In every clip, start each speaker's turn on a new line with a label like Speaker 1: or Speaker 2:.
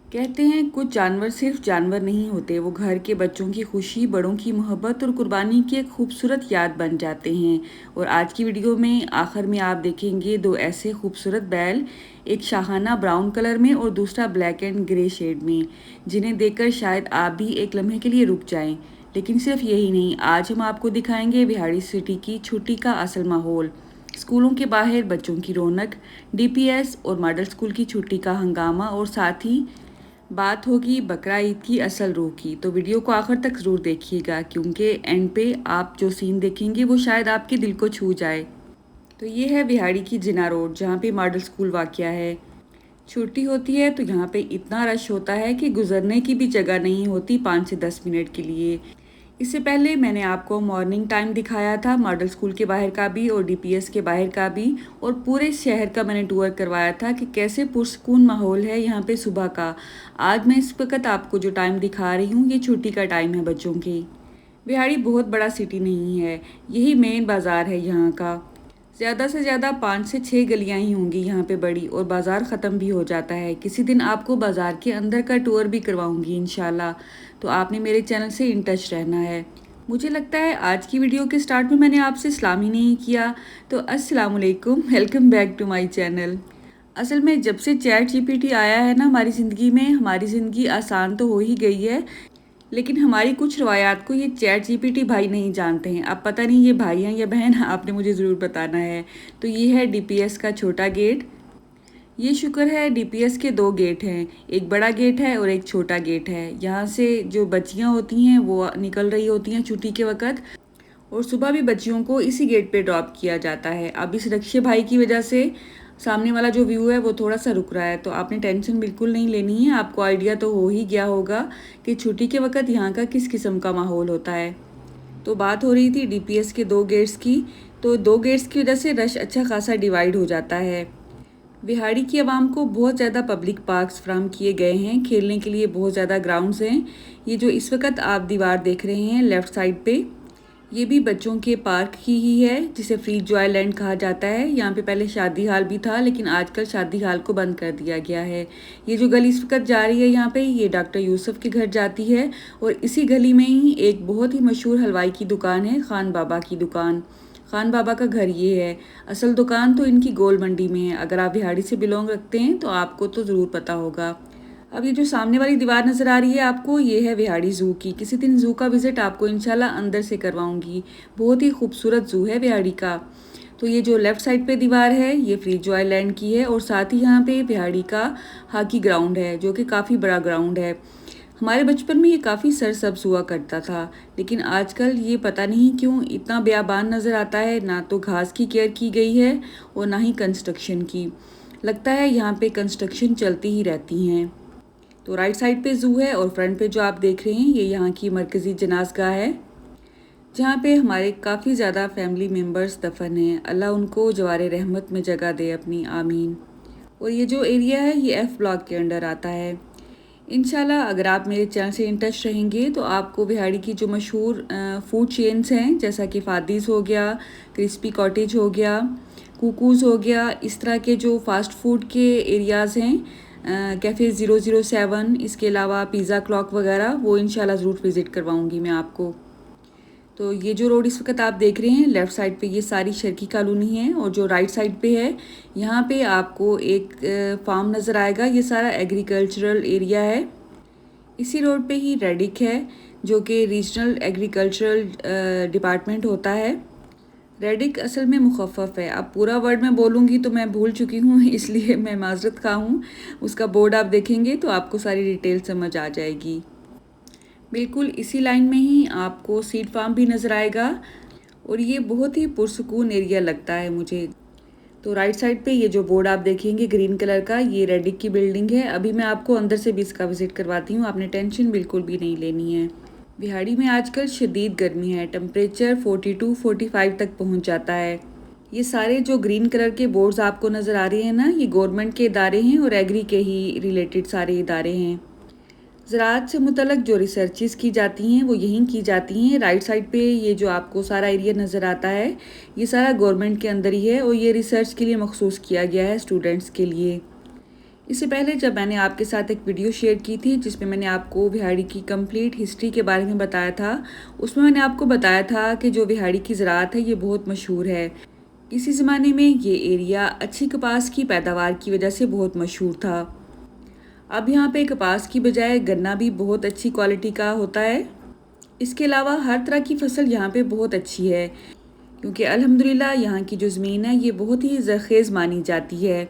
Speaker 1: कहते हैं कुछ जानवर सिर्फ जानवर नहीं होते, वो घर के बच्चों की खुशी, बड़ों की मोहब्बत और कुर्बानी की एक खूबसूरत याद बन जाते हैं। और आज की वीडियो में आखिर में आप देखेंगे दो ऐसे खूबसूरत बैल, एक शाहाना ब्राउन कलर में और दूसरा ब्लैक एंड ग्रे शेड में, जिन्हें देखकर शायद आप भी एक लम्हे के लिए रुक जाएं। लेकिन सिर्फ यही नहीं, आज हम आपको दिखाएंगे बिहाड़ी सिटी की छुट्टी का असल माहौल, स्कूलों के बाहर बच्चों की रौनक, डीपीएस और मॉडल स्कूल की छुट्टी का हंगामा, और साथ ही बात होगी बकरा ईद की असल रूह की। तो वीडियो को आखिर तक ज़रूर देखिएगा, क्योंकि एंड पे आप जो सीन देखेंगे वो शायद आपके दिल को छू जाए। तो ये है बिहाड़ी की जिना रोड, जहाँ पे मॉडल स्कूल वाक़या है। छुट्टी होती है तो यहाँ पे इतना रश होता है कि गुजरने की भी जगह नहीं होती 5 से 10 मिनट के लिए। इससे पहले मैंने आपको मॉर्निंग टाइम दिखाया था मॉडल स्कूल के बाहर का भी और डीपीएस के बाहर का भी, और पूरे शहर का मैंने टूर करवाया था कि कैसे पुरसकून माहौल है यहाँ पे सुबह का। आज मैं इस वक्त आपको जो टाइम दिखा रही हूँ ये छुट्टी का टाइम है बच्चों की। बिहाड़ी बहुत बड़ा सिटी नहीं है, यही मेन बाज़ार है यहाँ का। ज़्यादा से ज़्यादा 5 से 6 गलियाँ ही होंगी यहाँ पे बड़ी, और बाज़ार ख़त्म भी हो जाता है। किसी दिन आपको बाज़ार के अंदर का टूर भी करवाऊँगी इंशाल्लाह। तो आपने मेरे चैनल से इन टच रहना है। मुझे लगता है आज की वीडियो के स्टार्ट में मैंने आपसे सलाम ही नहीं किया, तो अस्सलाम वालेकुम, welcome back to my channel. असल में जब से चैट जीपीटी आया है ना हमारी ज़िंदगी में, हमारी ज़िंदगी आसान तो हो ही गई है, लेकिन हमारी कुछ रवायात को ये चैट जीपीटी भाई नहीं जानते हैं। अब पता नहीं ये भाई हैं या बहन, आपने मुझे ज़रूर बताना है। तो ये है डीपीएस का छोटा गेट। ये शुक्र है डीपीएस के दो गेट हैं, एक बड़ा गेट है और एक छोटा गेट है। यहाँ से जो बच्चियाँ होती हैं वो निकल रही होती हैं छुट्टी के वक़्त, और सुबह भी बच्चियों को इसी गेट पे ड्रॉप किया जाता है। अब इस रक्षे भाई की वजह से सामने वाला जो व्यू है वो थोड़ा सा रुक रहा है, तो आपने टेंशन बिल्कुल नहीं लेनी है। आपको आइडिया तो हो ही गया होगा कि छुट्टी के वक्त यहाँ का किस किस्म का माहौल होता है। तो बात हो रही थी डीपीएस के दो गेट्स की। तो दो गेट्स की वजह से रश अच्छा खासा डिवाइड हो जाता है। बिहाड़ी की आवाम को बहुत ज़्यादा पब्लिक पार्क्स फ्राहम किए गए हैं, खेलने के लिए बहुत ज़्यादा ग्राउंड्स हैं। ये जो इस वक्त आप दीवार देख रहे हैं लेफ़्ट साइड पे, ये भी बच्चों के पार्क ही है, जिसे फ्री जॉय लैंड कहा जाता है। यहाँ पे पहले शादी हाल भी था, लेकिन आजकल शादी हाल को बंद कर दिया गया है। ये जो गली इस वक्त जा रही है यहाँ पे, ये डॉक्टर यूसुफ के घर जाती है, और इसी गली में ही एक बहुत ही मशहूर हलवाई की दुकान है, खान बाबा की दुकान। खान बाबा का घर ये है। असल दुकान तो इनकी गोल मंडी में है। अगर आप बिहाड़ी से बिलोंग रखते हैं तो आपको तो ज़रूर पता होगा। अब ये जो सामने वाली दीवार नज़र आ रही है आपको, ये है बिहाड़ी ज़ू की। किसी दिन ज़ू का विज़िट आपको इंशाल्लाह अंदर से करवाऊंगी। बहुत ही खूबसूरत ज़ू है बिहाड़ी का। तो ये जो लेफ़्ट साइड पे दीवार है ये फ्री जॉय लैंड की है, और साथ ही यहाँ पे बिहाड़ी का हॉकी ग्राउंड है, जो कि काफ़ी बड़ा ग्राउंड है। हमारे बचपन में ये काफ़ी सरसब्ज हुआ करता था, लेकिन आजकल ये पता नहीं क्यों इतना बेआबान नज़र आता है। ना तो घास की केयर की गई है और ना ही कंस्ट्रक्शन की। लगता है यहाँ पे कंस्ट्रक्शन चलती ही रहती हैं। तो राइट साइड पे ज़ू है, और फ्रंट पे जो आप देख रहे हैं ये यहाँ की मरकज़ी जनाज़गाह है, जहाँ पे हमारे काफ़ी ज़्यादा फैमिली मेम्बर्स दफन हैं। अल्लाह उनको जवारे रहमत में जगह दे अपनी, आमीन। और ये जो एरिया है ये एफ़ ब्लॉक के अंडर आता है। इंशाल्लाह अगर आप मेरे चैनल से इन टच रहेंगे तो आपको बिहाड़ी की जो मशहूर फूड चेन्स हैं, जैसा कि फ़ादीज़ हो गया, क्रिस्पी कॉटेज हो गया, कुकूज़ हो गया, इस तरह के जो फ़ास्ट फूड के एरियाज़ हैं, कैफ़े 007, इसके अलावा पिज़्ज़ा क्लॉक वगैरह, वो इंशाल्लाह ज़रूर विज़िट करवाऊँगी मैं आपको। तो ये जो रोड इस वक्त आप देख रहे हैं लेफ़्ट साइड पे, ये सारी शर्की कॉलोनी है, और जो राइट साइड पे है यहाँ पे आपको एक फार्म नज़र आएगा। ये सारा एग्रीकल्चरल एरिया है। इसी रोड पे ही रेडिक है, जो कि रीजनल एग्रीकल्चरल डिपार्टमेंट होता है। रेडिक असल में मुखफ़्फ़ है। अब पूरा वर्ड मैं बोलूँगी तो मैं भूल चुकी हूँ, इसलिए मैं माज़रत खा हूँ। उसका बोर्ड आप देखेंगे तो आपको सारी डिटेल समझ आ जाएगी। बिल्कुल इसी लाइन में ही आपको सीड फार्म भी नज़र आएगा, और ये बहुत ही पुरसकून एरिया लगता है मुझे। तो राइट साइड पे ये जो बोर्ड आप देखेंगे ग्रीन कलर का, ये रेडिक की बिल्डिंग है। अभी मैं आपको अंदर से भी इसका विज़िट करवाती हूँ, आपने टेंशन बिल्कुल भी नहीं लेनी है। बिहाड़ी में आजकल शदीद गर्मी है, टेम्परेचर 42-45 तक पहुँच जाता है। ये सारे जो ग्रीन कलर के बोर्ड्स आपको नज़र आ रहे हैं ना, ये गवर्नमेंट के इदारे हैं और एग्री के ही रिलेटेड सारे इदारे हैं। ज़राअत से मुतल्लक जो रिसर्चेस की जाती हैं वो यहीं की जाती हैं। राइट साइड पे ये जो आपको सारा एरिया नज़र आता है ये सारा गवर्नमेंट के अंदर ही है, और ये रिसर्च के लिए मखसूस किया गया है स्टूडेंट्स के लिए। इससे पहले जब मैंने आपके साथ एक वीडियो शेयर की थी जिसमें मैंने आपको बिहाड़ी की कंप्लीट हिस्ट्री के बारे में बताया था, उसमें मैंने आपको बताया था कि जो बिहाड़ी की ज़राअत है ये बहुत मशहूर है। किसी ज़माने में ये एरिया अच्छी कपास की पैदावार की वजह से बहुत मशहूर था। अब यहाँ पे कपास की बजाय गन्ना भी बहुत अच्छी क्वालिटी का होता है। इसके अलावा हर तरह की फसल यहाँ पे बहुत अच्छी है, क्योंकि अल्हम्दुलिल्लाह यहाँ की जो ज़मीन है ये बहुत ही ज़रख़ेज़ मानी जाती है।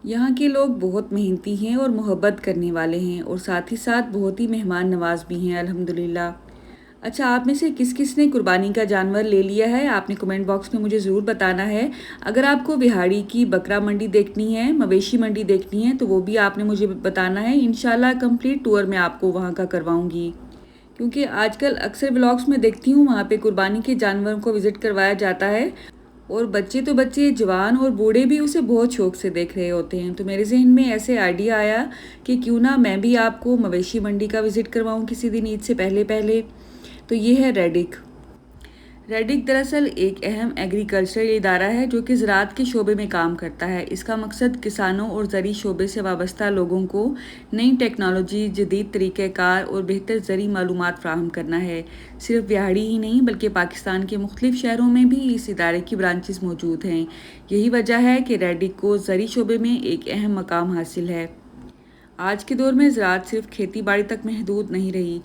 Speaker 1: यहाँ के लोग बहुत मेहनती हैं और मोहब्बत करने वाले हैं, और साथ ही साथ बहुत ही मेहमान नवाज भी हैं अल्हम्दुलिल्लाह। अच्छा, आप में से किस किस ने कुर्बानी का जानवर ले लिया है, आपने कमेंट बॉक्स में मुझे ज़रूर बताना है। अगर आपको बिहाड़ी की बकरा मंडी देखनी है, मवेशी मंडी देखनी है, तो वो भी आपने मुझे बताना है। इंशाल्लाह कंप्लीट टूर मैं आपको वहाँ का करवाऊँगी, क्योंकि आजकल अक्सर व्लॉग्स में देखती हूँ वहाँ पे कुर्बानी के जानवरों को विज़िट करवाया जाता है, और बच्चे तो बच्चे, जवान और बूढ़े भी उसे बहुत शौक से देख रहे होते हैं। तो मेरे जहन में ऐसे आइडिया आया कि क्यों ना मैं भी आपको मवेशी मंडी का विज़िट करवाऊँ किसी दिन ईद से पहले पहले। तो ये है रेडिक। रेडिक दरअसल एक अहम एग्रीकल्चरल इदारा है जो कि ज़राअत के शोबे में काम करता है। इसका मकसद किसानों और ज़री शोबे से वाबस्ता लोगों को नई टेक्नोलॉजी, जदीद तरीक़ेकार और बेहतर ज़री मालूमात फ़राहम करना है। सिर्फ बिहाड़ी ही नहीं बल्कि पाकिस्तान के मुख्तलिफ़ शहरों में भी इस इदारे की ब्रांचेस मौजूद हैं। यही वजह है कि रेडिक को ज़री शोबे में एक अहम मकाम हासिल है। आज के दौर में ज़राअत सिर्फ खेती बाड़ी तक महदूद नहीं रही,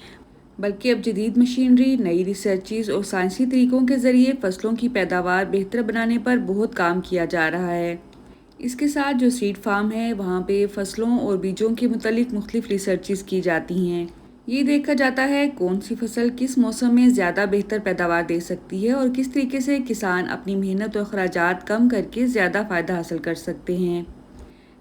Speaker 1: बल्कि अब जदीद मशीनरी, नई रिसर्चेस और साइंसी तरीक़ों के ज़रिए फ़सलों की पैदावार बेहतर बनाने पर बहुत काम किया जा रहा है। इसके साथ जो सीड फार्म है वहाँ पे फ़सलों और बीजों के मुतालिक मुख्तलिफ़ रिसर्चेस की जाती हैं। ये देखा जाता है कौन सी फ़सल किस मौसम में ज़्यादा बेहतर पैदावार दे सकती है और किस तरीके से किसान अपनी मेहनत और अखराजात कम करके ज़्यादा फ़ायदा हासिल कर सकते हैं।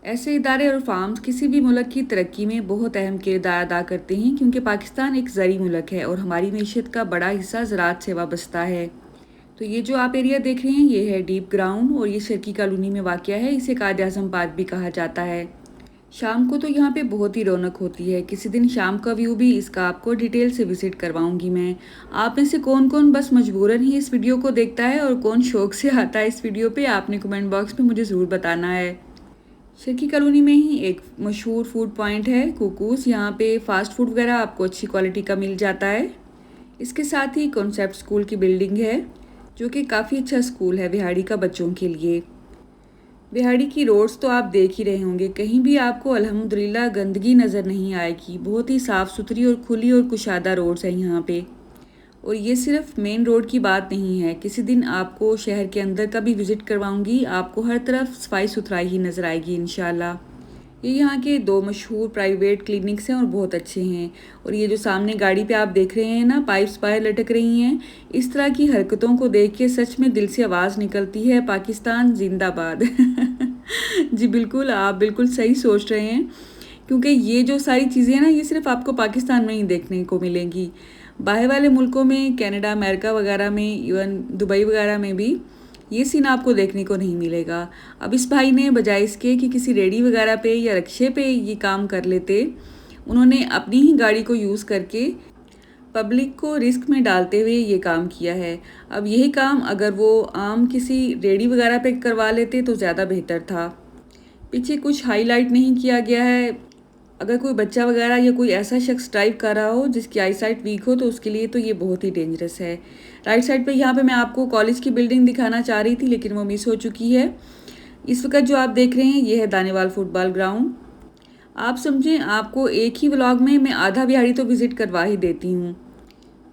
Speaker 1: ऐसे इदारे और फार्म्स किसी भी मुल्क की तरक्की में बहुत अहम किरदार अदा करते हैं, क्योंकि पाकिस्तान एक ज़री मुल्क है और हमारी मीशत का बड़ा हिस्सा ज़राअत से वाबस्ता है। तो ये जो आप एरिया देख रहे हैं ये है डीप ग्राउंड, और ये शर्की कॉलोनी में वाक़या है। इसे कायद आज़म पार्क भी कहा जाता है। शाम को तो यहाँ पे बहुत ही रौनक होती है। किसी दिन शाम का व्यू भी इसका आपको डिटेल से विज़िट करवाऊँगी मैं। आप में से कौन कौन बस मजबूरन ही इस वीडियो को देखता है और कौन शौक़ से आता है इस वीडियो पे, आपने कमेंट बॉक्स में मुझे ज़रूर बताना है। शर्की कॉलोनी में ही एक मशहूर फूड पॉइंट है कुकूस। यहाँ पे फ़ास्ट फूड वगैरह आपको अच्छी क्वालिटी का मिल जाता है। इसके साथ ही कॉन्सेप्ट स्कूल की बिल्डिंग है, जो कि काफ़ी अच्छा स्कूल है बिहाड़ी का बच्चों के लिए। बिहाड़ी की रोड्स तो आप देख ही रहे होंगे, कहीं भी आपको अल्हम्दुलिल्लाह गंदगी नज़र नहीं आएगी। बहुत ही साफ़ सुथरी और खुली और कुशादा रोड्स हैं यहाँ पे। और ये सिर्फ मेन रोड की बात नहीं है, किसी दिन आपको शहर के अंदर का भी विज़िट करवाऊंगी। आपको हर तरफ सफाई सुथराई ही नज़र आएगी इंशाल्लाह। ये यहाँ के दो मशहूर प्राइवेट क्लिनिक्स हैं और बहुत अच्छे हैं। और ये जो सामने गाड़ी पे आप देख रहे हैं ना, पाइप्स बाहर लटक रही हैं, इस तरह की हरकतों को देख के सच में दिल से आवाज़ निकलती है, पाकिस्तान जिंदाबाद। जी बिल्कुल, आप बिल्कुल सही सोच रहे हैं, क्योंकि ये जो सारी चीज़ें हैं ना ये सिर्फ आपको पाकिस्तान में ही देखने को मिलेंगी। बाहर वाले मुल्कों में, कनाडा, अमेरिका वगैरह में, इवन दुबई वगैरह में भी ये सीन आपको देखने को नहीं मिलेगा। अब इस भाई ने बजाय इसके कि किसी रेडी वगैरह पे या रिक्शे पे ये काम कर लेते, उन्होंने अपनी ही गाड़ी को यूज़ करके पब्लिक को रिस्क में डालते हुए ये काम किया है। अब यही काम अगर वो आम किसी रेडी वगैरह पे करवा लेते तो ज़्यादा बेहतर था। पीछे कुछ हाईलाइट नहीं किया गया है। अगर कोई बच्चा वगैरह या कोई ऐसा शख्स ड्राइव कर रहा हो जिसकी आई साइट वीक हो तो उसके लिए तो ये बहुत ही डेंजरस है। राइट साइड पे यहाँ पे मैं आपको कॉलेज की बिल्डिंग दिखाना चाह रही थी, लेकिन वो मिस हो चुकी है। इस वक्त जो आप देख रहे हैं ये है दानेवाल फुटबॉल ग्राउंड। आप समझें, आपको एक ही व्लॉग में मैं आधा बिहाड़ी तो विज़िट करवा ही देती हूँ।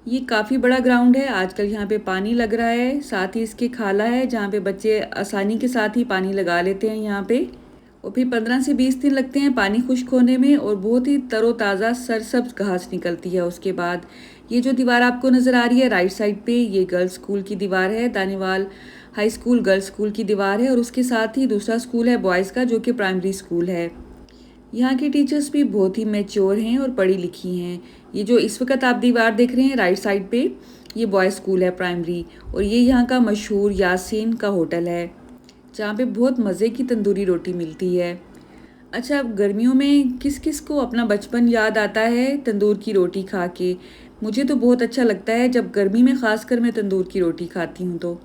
Speaker 1: ये काफ़ी बड़ा ग्राउंड है। आजकल यहाँ पे पानी लग रहा है, साथ ही इसके खाला है जहाँ पे बच्चे आसानी के साथ ही पानी लगा लेते हैं यहाँ पे। और फिर 15 से 20 दिन लगते हैं पानी खुश्क होने में, और बहुत ही तरोताज़ा सरसब्ज घास निकलती है उसके बाद। ये जो दीवार आपको नज़र आ रही है राइट साइड पे, ये गर्ल्स स्कूल की दीवार है, दानेवाल हाई स्कूल गर्ल्स स्कूल की दीवार है। और उसके साथ ही दूसरा स्कूल है बॉयज़ का, जो कि प्राइमरी स्कूल है। यहाँ की टीचर्स भी बहुत ही मैच्योर हैं और पढ़ी लिखी हैं। ये जो इस वक्त आप दीवार देख रहे हैं राइट साइड पे, ये बॉयज़ स्कूल है प्राइमरी। और ये यहाँ का मशहूर यासीन का होटल है, जहाँ पे बहुत मज़े की तंदूरी रोटी मिलती है। अच्छा, अब गर्मियों में किस किस को अपना बचपन याद आता है तंदूर की रोटी खा के? मुझे तो बहुत अच्छा लगता है जब गर्मी में ख़ासकर मैं तंदूर की रोटी खाती हूँ। तो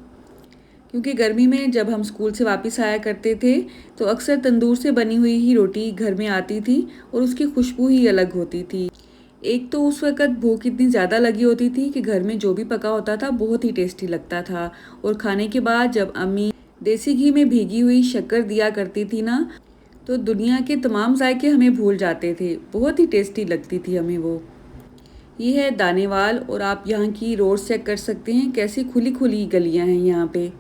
Speaker 1: क्योंकि गर्मी में जब हम स्कूल से वापस आया करते थे तो अक्सर तंदूर से बनी हुई ही रोटी घर में आती थी और उसकी खुशबू ही अलग होती थी। एक तो उस वक़्त भूख इतनी ज़्यादा लगी होती थी कि घर में जो भी पका होता था बहुत ही टेस्टी लगता था, और खाने के बाद जब अम्मी देसी घी में भीगी हुई शक्कर दिया करती थी ना, तो दुनिया के तमाम जायके हमें भूल जाते थे। बहुत ही टेस्टी लगती थी हमें वो। ये है दानेवाल, और आप यहाँ की रोड चेक कर सकते हैं कैसी खुली-खुली गलियाँ हैं यहाँ पे।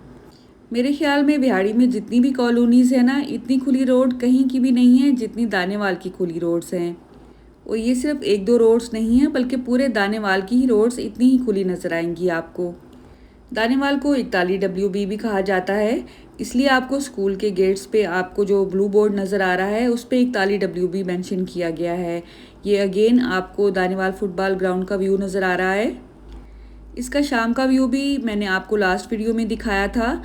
Speaker 1: मेरे ख़्याल में बिहाड़ी में जितनी भी कॉलोनीज़ है ना, इतनी खुली रोड कहीं की भी नहीं है जितनी दानेवाल की खुली रोड्स हैं। और ये सिर्फ 1-2 रोड्स नहीं हैं, बल्कि पूरे दानेवाल की ही रोड्स इतनी ही खुली नज़र आएंगी आपको। दानेवाल को इकताली WB भी कहा जाता है, इसलिए आपको स्कूल के गेट्स पे आपको जो ब्लू बोर्ड नज़र आ रहा है उस पे इकताली WB मेंशन किया गया है। ये अगेन आपको दानेवाल फुटबॉल ग्राउंड का व्यू नज़र आ रहा है। इसका शाम का व्यू भी मैंने आपको लास्ट वीडियो में दिखाया था।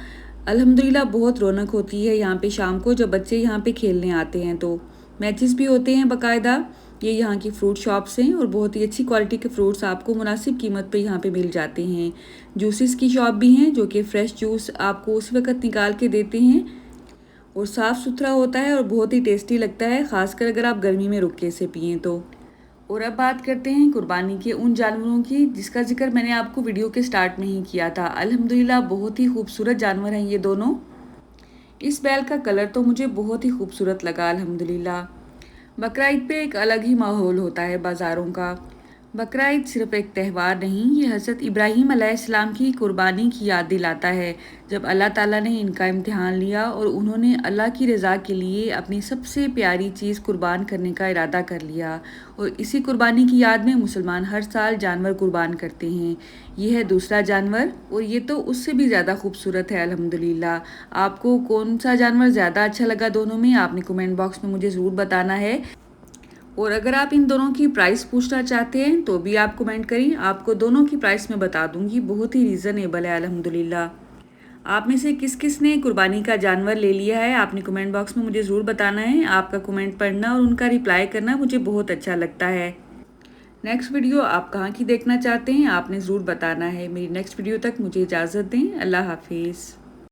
Speaker 1: अल्हम्दुलिल्लाह बहुत रौनक होती है यहाँ पे शाम को जब बच्चे यहाँ पे खेलने आते हैं, तो मैचेस भी होते हैं बाकायदा। ये यहाँ की फ्रूट शॉप्स हैं और बहुत ही अच्छी क्वालिटी के फ्रूट्स आपको मुनासिब कीमत पे यहाँ पे मिल जाते हैं। जूसेस की शॉप भी हैं जो कि फ़्रेश जूस आपको उस वक़्त निकाल के देते हैं, और साफ़ सुथरा होता है और बहुत ही टेस्टी लगता है, ख़ासकर अगर आप गर्मी में रुक के इसे पिएँ तो। और अब बात करते हैं कुर्बानी के उन जानवरों की जिसका जिक्र मैंने आपको वीडियो के स्टार्ट में ही किया था। अल्हम्दुलिल्लाह बहुत ही खूबसूरत जानवर हैं ये दोनों। इस बैल का कलर तो मुझे बहुत ही खूबसूरत लगा अल्हम्दुलिल्लाह। बकरा ईद पे एक अलग ही माहौल होता है बाज़ारों का। बकरा ईद सिर्फ एक त्यौहार नहीं, ये हज़रत इब्राहीम अलैहिस्सलाम की कुर्बानी की याद दिलाता है, जब अल्लाह ताला ने इनका इम्तिहान लिया और उन्होंने अल्लाह की रज़ा के लिए अपनी सबसे प्यारी चीज़ कुर्बान करने का इरादा कर लिया। और इसी कुर्बानी की याद में मुसलमान हर साल जानवर कुर्बान करते हैं। ये है दूसरा जानवर, और ये तो उससे भी ज़्यादा खूबसूरत है अल्हम्दुलिल्लाह। आपको कौन सा जानवर ज़्यादा अच्छा लगा दोनों में, आपने कमेंट बॉक्स में मुझे ज़रूर बताना है। और अगर आप इन दोनों की प्राइस पूछना चाहते हैं तो भी आप कमेंट करिए, आपको दोनों की प्राइस मैं बता दूंगी, बहुत ही रीज़नेबल है अल्हम्दुलिल्लाह। आप में से किस किस ने कुर्बानी का जानवर ले लिया है, आपने कमेंट बॉक्स में मुझे ज़रूर बताना है। आपका कमेंट पढ़ना और उनका रिप्लाई करना मुझे बहुत अच्छा लगता है। नेक्स्ट वीडियो आप कहाँ की देखना चाहते हैं आपने ज़रूर बताना है। मेरी नेक्स्ट वीडियो तक मुझे इजाज़त दें। अल्लाह हाफिज़।